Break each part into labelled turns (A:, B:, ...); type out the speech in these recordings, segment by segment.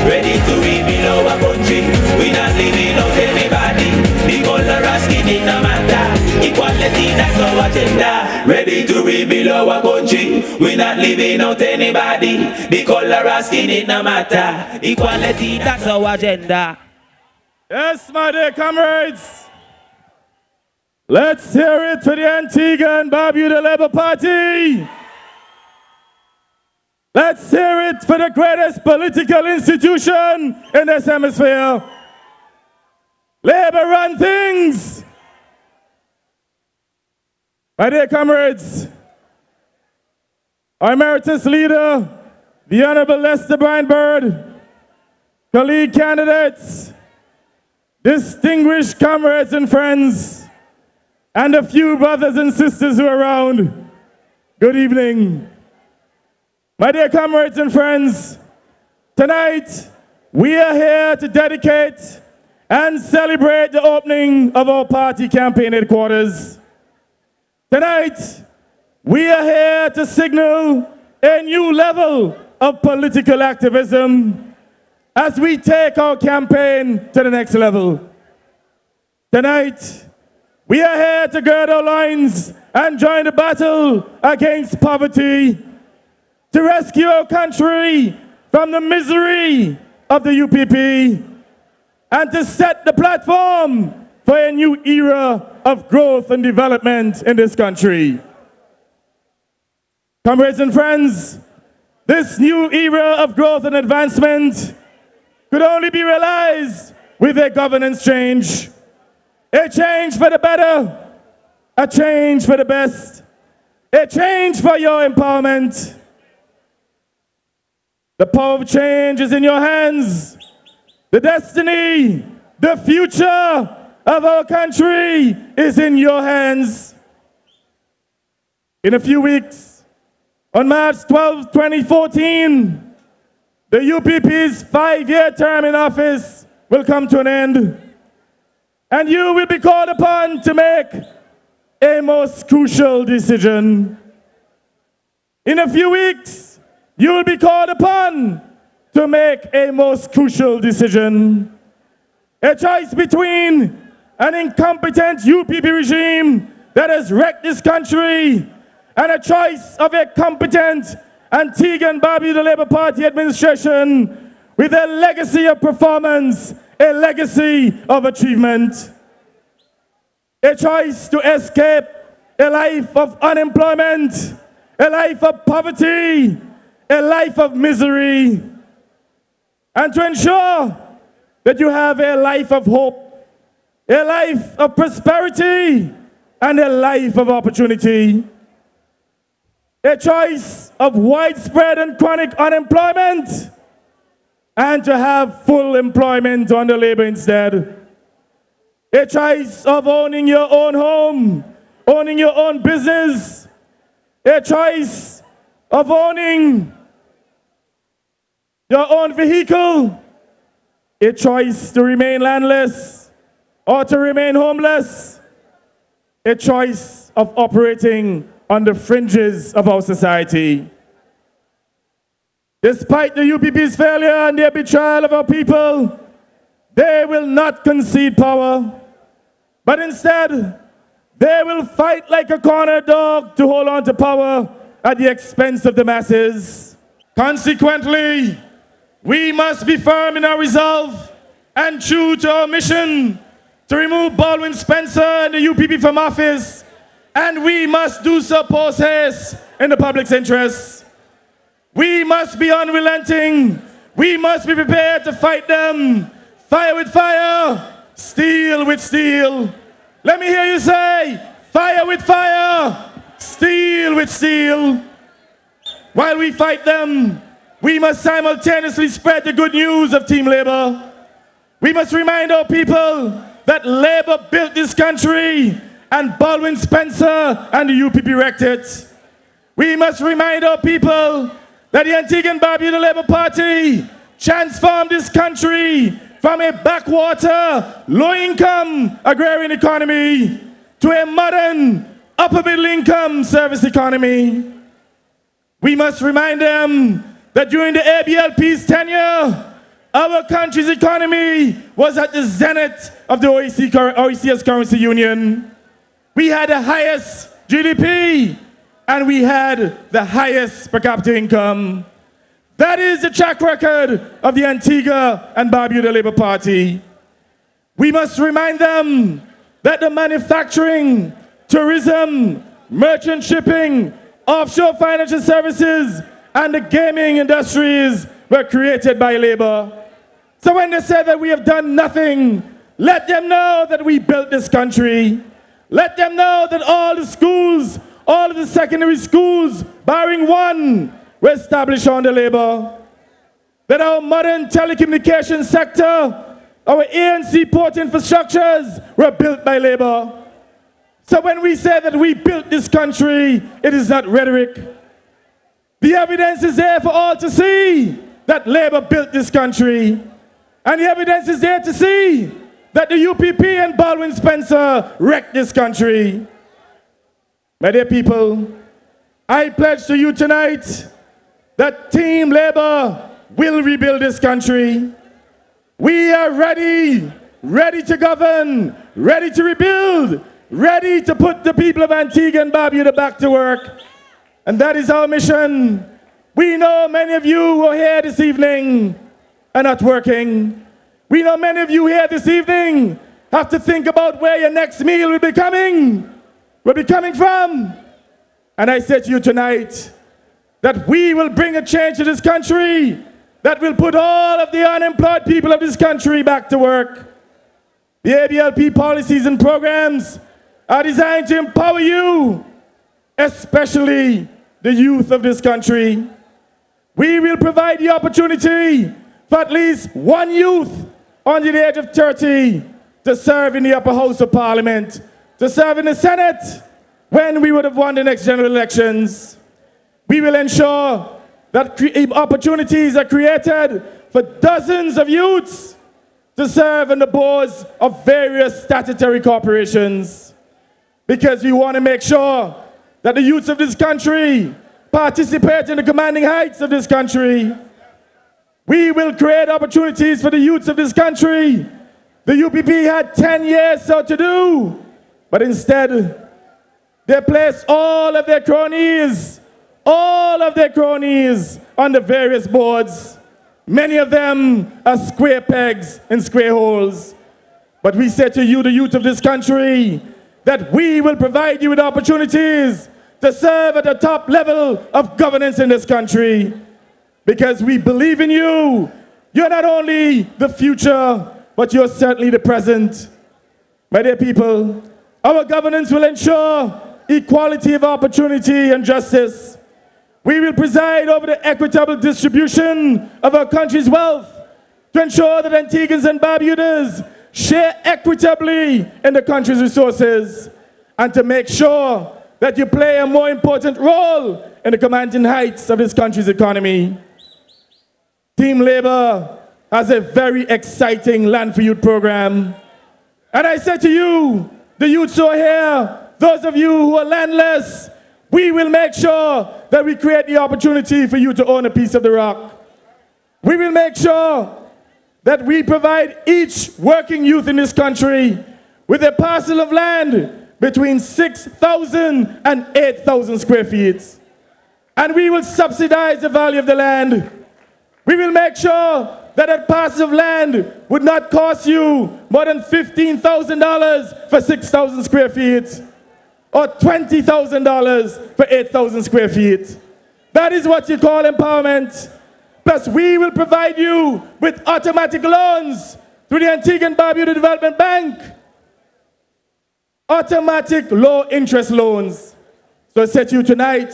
A: ready to rebuild our country. We not leaving out anybody. The color of skin it no matter. Equality, that's our agenda. Ready to rebuild our country. We not leaving out anybody. The color of skin it no matter. Equality, that's our agenda.
B: Yes, my dear comrades. Let's hear it for the Antigua and Barbuda Labour Party. Let's hear it for the greatest political institution in this hemisphere. Labour run things. My dear comrades, our emeritus leader, the Honorable Lester Browne Bird, colleague candidates, distinguished comrades and friends, and a few brothers and sisters who are around, good evening. My dear comrades and friends, tonight we are here to dedicate and celebrate the opening of our party campaign headquarters. Tonight we are here to signal a new level of political activism as we take our campaign to the next level. Tonight we are here to gird our loins and join the battle against poverty, to rescue our country from the misery of the UPP, and to set the platform for a new era of growth and development in this country. Comrades and friends, this new era of growth and advancement could only be realized with a governance change. A change for the better, a change for the best, a change for your empowerment. The power of change is in your hands. The destiny, the future of our country is in your hands. In a few weeks, on March 12, 2014, the UPP's 5-year term in office will come to an end. And you will be called upon to make a most crucial decision. In a few weeks, you will be called upon to make a most crucial decision. A choice between an incompetent UPP regime that has wrecked this country and a choice of a competent Antigua and Barbuda Labour Party administration with a legacy of performance, a legacy of achievement. A choice to escape a life of unemployment, a life of poverty, a life of misery, and to ensure that you have a life of hope, a life of prosperity, and a life of opportunity. A choice of widespread and chronic unemployment, and to have full employment under labor instead. A choice of owning your own home, owning your own business. A choice of owning your own vehicle. A choice to remain landless or to remain homeless. A choice of operating on the fringes of our society. Despite the UPP's failure and their betrayal of our people, they will not concede power, but instead, they will fight like a cornered dog to hold on to power at the expense of the masses. Consequently, we must be firm in our resolve and true to our mission to remove Baldwin Spencer and the UPP from office, and we must do so post haste in the public's interest. We must be unrelenting. We must be prepared to fight them. Fire with fire, steel with steel. Let me hear you say, fire with fire, steel with steel. While we fight them, we must simultaneously spread the good news of Team Labour. We must remind our people that Labour built this country and Baldwin Spencer and the UPP wrecked it. We must remind our people that the Antigua and Barbuda Labour Party transformed this country from a backwater, low-income agrarian economy to a modern, upper-middle-income service economy. We must remind them that during the ABLP's tenure, our country's economy was at the zenith of the OECS currency union. We had the highest GDP, and we had the highest per capita income. That is the track record of the Antigua and Barbuda Labour Party. We must remind them that the manufacturing, tourism, merchant shipping, offshore financial services, and the gaming industries were created by labor. So when they say that we have done nothing, let them know that we built this country. Let them know that all the schools, all of the secondary schools, barring one, were established under labor. That our modern telecommunications sector, our ANC port infrastructures were built by labor. So when we say that we built this country, it is not rhetoric. The evidence is there for all to see that labor built this country. And the evidence is there to see that the UPP and Baldwin Spencer wrecked this country. My dear people, I pledge to you tonight that Team Labor will rebuild this country. We are ready, ready to govern, ready to rebuild, ready to put the people of Antigua and Barbuda back to work. And that is our mission. We know many of you who are here this evening are not working. We know many of you here this evening have to think about where your next meal will be coming from. And I say to you tonight that we will bring a change to this country that will put all of the unemployed people of this country back to work. The ABLP policies and programs are designed to empower you, especially the youth of this country. We will provide the opportunity for at least one youth under the age of 30 to serve in the upper house of parliament, to serve in the Senate when we would have won the next general elections. We will ensure that opportunities are created for dozens of youths to serve on the boards of various statutory corporations, because we want to make sure that the youths of this country participate in the commanding heights of this country. We will create opportunities for the youths of this country. The UPP had 10 years so to do, but instead they placed all of their cronies on the various boards. Many of them are square pegs in square holes. But we say to you, the youth of this country, that we will provide you with opportunities to serve at the top level of governance in this country. Because we believe in you. You're not only the future, but you're certainly the present. My dear people, our governance will ensure equality of opportunity and justice. We will preside over the equitable distribution of our country's wealth to ensure that Antiguans and Barbudans share equitably in the country's resources, and to make sure that you play a more important role in the commanding heights of this country's economy. Team Labor has a very exciting Land for Youth program. And I say to you, the youths who are here, those of you who are landless, we will make sure that we create the opportunity for you to own a piece of the rock. We will make sure that we provide each working youth in this country with a parcel of land between 6,000 and 8,000 square feet. And we will subsidize the value of the land. We will make sure that a parcel of land would not cost you more than $15,000 for 6,000 square feet, or $20,000 for 8,000 square feet. That is what you call empowerment. Plus, we will provide you with automatic loans through the Antigua and Barbuda Development Bank. Automatic low-interest loans. So I say to you tonight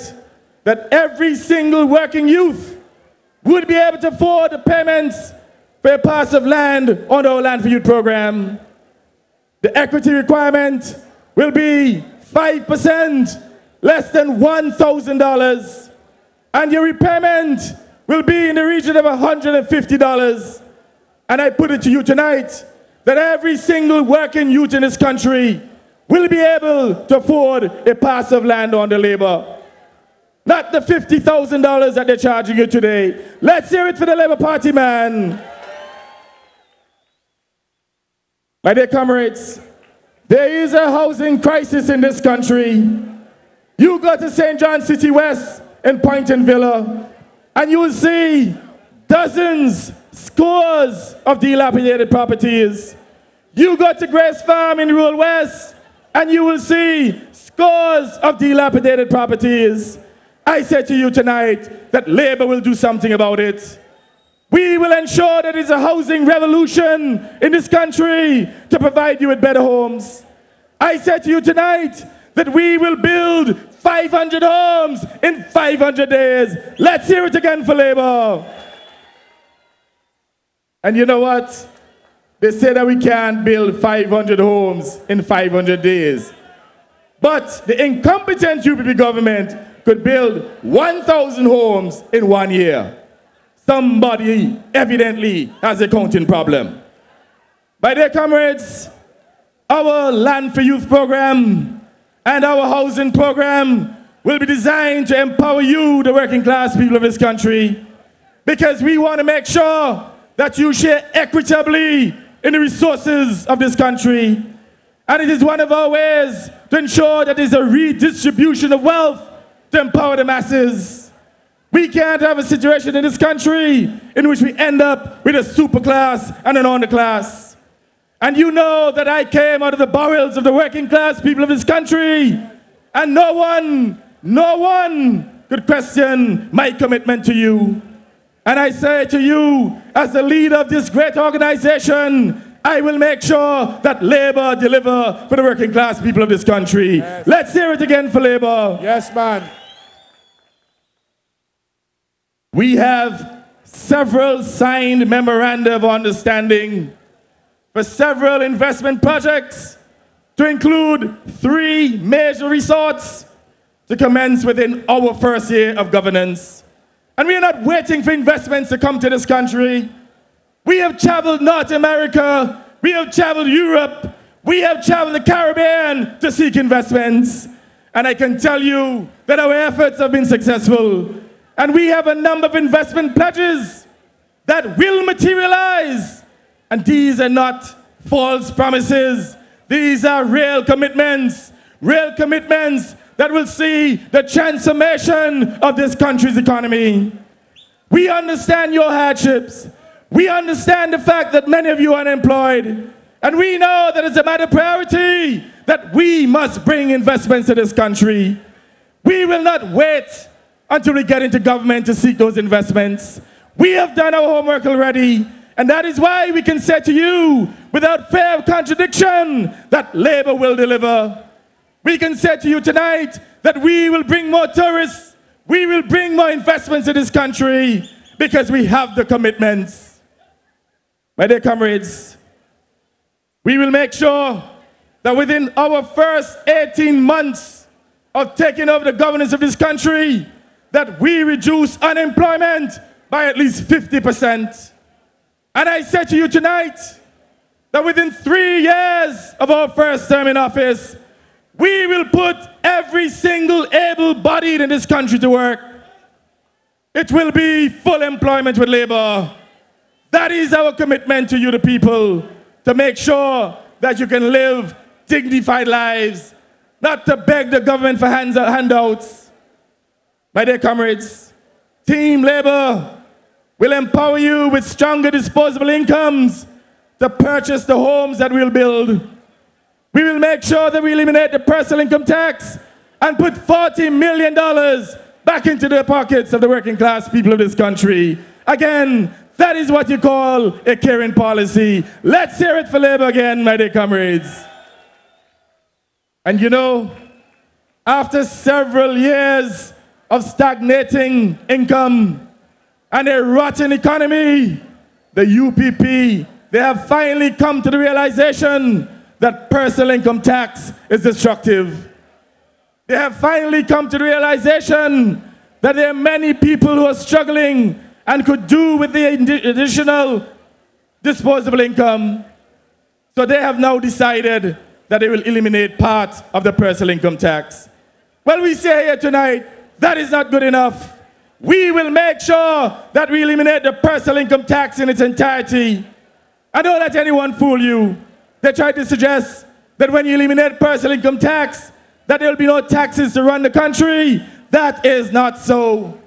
B: that every single working youth would be able to afford the payments for a parcel of land on our Land for Youth program. The equity requirement will be 5% less than $1,000, and your repayment will be in the region of $150. And I put it to you tonight that every single working youth in this country will be able to afford a parcel of land under labor. Not the $50,000 that they're charging you today. Let's hear it for the Labour Party, man. My dear comrades, there is a housing crisis in this country. You go to St. John City West in Poynton Villa, and you will see dozens, scores of dilapidated properties. You go to Grace Farm in Rural West, and you will see scores of dilapidated properties. I say to you tonight that Labour will do something about it. We will ensure that there's a housing revolution in this country to provide you with better homes. I say to you tonight that we will build 500 homes in 500 days. Let's hear it again for Labour. And you know what? They say that we can't build 500 homes in 500 days. But the incompetent UPP government could build 1,000 homes in 1 year. Somebody evidently has a counting problem. My dear comrades, our Land for Youth program and our housing program will be designed to empower you, the working class people of this country, because we want to make sure that you share equitably in the resources of this country. And it is one of our ways to ensure that there's a redistribution of wealth to empower the masses. We can't have a situation in this country in which we end up with a superclass and an underclass. And you know that I came out of the bowels of the working class people of this country, and no one could question my commitment to you. And I say to you, as the leader of this great organization, I will make sure that Labour deliver for the working class people of this country. Yes. Let's hear it again for Labour.
C: Yes, man.
B: We have several signed memoranda of understanding for several investment projects, to include 3 major resorts to commence within our first year of governance. And we are not waiting for investments to come to this country. We have traveled North America, we have traveled Europe, we have traveled the Caribbean to seek investments. And I can tell you that our efforts have been successful. And we have a number of investment pledges that will materialize. And these are not false promises. These are real commitments that will see the transformation of this country's economy. We understand your hardships. We understand the fact that many of you are unemployed. And we know that it's a matter of priority that we must bring investments to this country. We will not wait until we get into government to seek those investments. We have done our homework already, and that is why we can say to you, without fear of contradiction, that Labour will deliver. We can say to you tonight that we will bring more tourists, we will bring more investments to this country, because we have the commitments. My dear comrades, we will make sure that within our first 18 months of taking over the governance of this country, that we reduce unemployment by at least 50%. And I say to you tonight that within 3 years of our first term in office, we will put every single able-bodied in this country to work. It will be full employment with Labour. That is our commitment to you, the people, to make sure that you can live dignified lives, not to beg the government for handouts. My dear comrades, Team Labour will empower you with stronger disposable incomes to purchase the homes that we'll build. We will make sure that we eliminate the personal income tax and put $40 million back into the pockets of the working class people of this country. Again, that is what you call a caring policy. Let's hear it for Labour again, my dear comrades. And you know, after several years of stagnating income and a rotten economy, the UPP, they have finally come to the realization that personal income tax is destructive. They have finally come to the realization that there are many people who are struggling and could do with the additional disposable income. So they have now decided that they will eliminate part of the personal income tax. Well, we say here tonight, that is not good enough. We will make sure that we eliminate the personal income tax in its entirety. And don't let anyone fool you. they tried to suggest that when you eliminate personal income tax, that there will be no taxes to run the country. That is not so.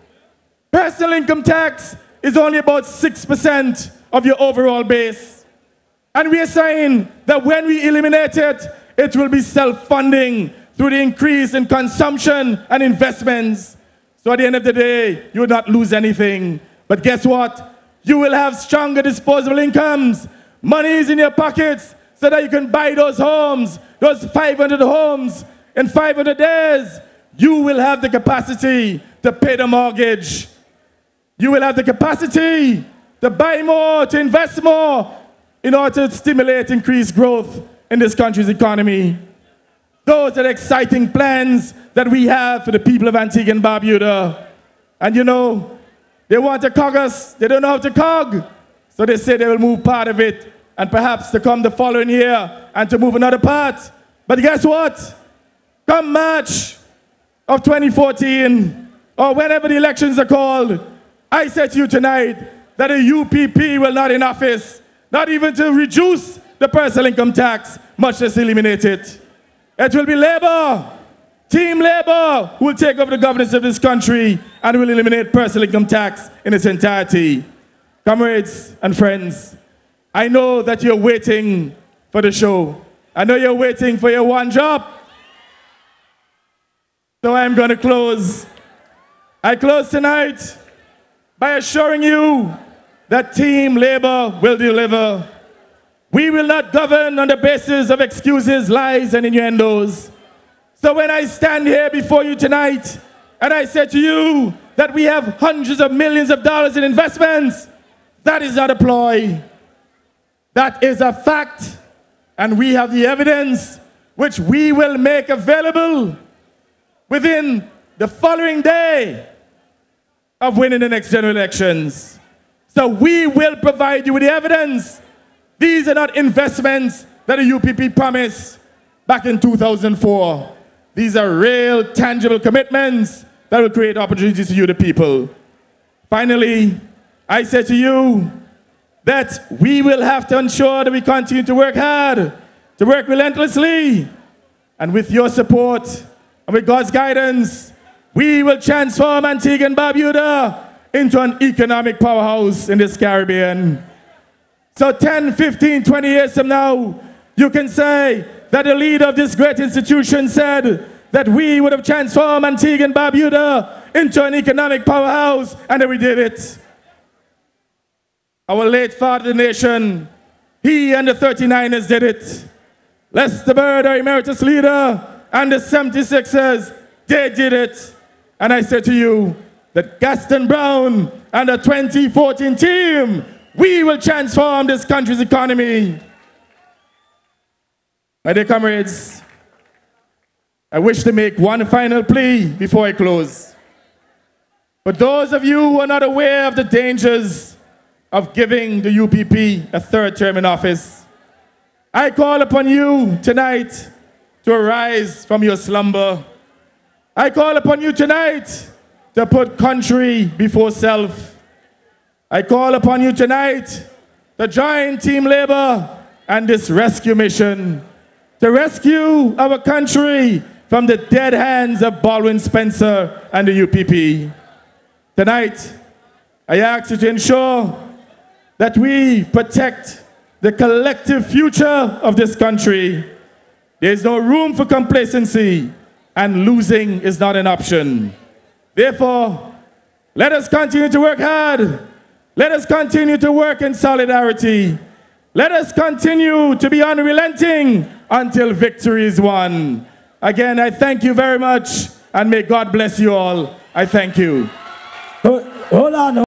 B: Personal income tax is only about 6% of your overall base. And we are saying that when we eliminate it, it will be self-funding through the increase in consumption and investments. So at the end of the day, you will not lose anything. But guess what? You will have stronger disposable incomes. Money is in your pockets so that you can buy those homes, those 500 homes in 500 days. You will have the capacity to pay the mortgage. You will have the capacity to buy more, to invest more in order to stimulate increased growth in this country's economy. Those are the exciting plans that we have for the people of Antigua and Barbuda. And you know, they want to cog us, they don't know how to cog. So they say they will move part of it and perhaps to come the following year and to move another part. But guess what? Come March of 2014, or whenever the elections are called, I said to you tonight that the UPP will not in office, not even to reduce the personal income tax, much less eliminate it. It will be Labour, Team Labour, who will take over the governance of this country and will eliminate personal income tax in its entirety. Comrades and friends, I know that you're waiting for the show. I know you're waiting for your one job. So I'm going to close. I close tonight by assuring you that Team Labour will deliver. We will not govern on the basis of excuses, lies, and innuendos. So when I stand here before you tonight, and I say to you that we have hundreds of millions of dollars in investments, that is not a ploy. That is a fact, and we have the evidence, which we will make available within the following day of winning the next general elections. So we will provide you with the evidence. These are not investments that the UPP promised back in 2004. These are real, tangible commitments that will create opportunities for you, the people. Finally, I say to you that we will have to ensure that we continue to work hard, to work relentlessly, and with your support and with God's guidance, we will transform Antigua and Barbuda into an economic powerhouse in this Caribbean. So 10, 15, 20 years from now, you can say that the leader of this great institution said that we would have transformed Antigua and Barbuda into an economic powerhouse, and that we did it. Our late father of the nation, he and the 39ers did it. Lester Bird, our emeritus leader, and the 76ers, they did it. And I say to you that Gaston, Browne, and the 2014 team, we will transform this country's economy. My dear comrades, I wish to make one final plea before I close. For those of you who are not aware of the dangers of giving the UPP a third term in office, I call upon you tonight to arise from your slumber. I call upon you tonight to put country before self. I call upon you tonight to join Team Labour and this rescue mission, to rescue our country from the dead hands of Baldwin Spencer and the UPP. Tonight, I ask you to ensure that we protect the collective future of this country. There is no room for complacency, and losing is not an option. Therefore, let us continue to work hard. Let us continue to work in solidarity. Let us continue to be unrelenting until victory is won. Again, I thank you very much, and may God bless you all. I thank you.
C: Hold on.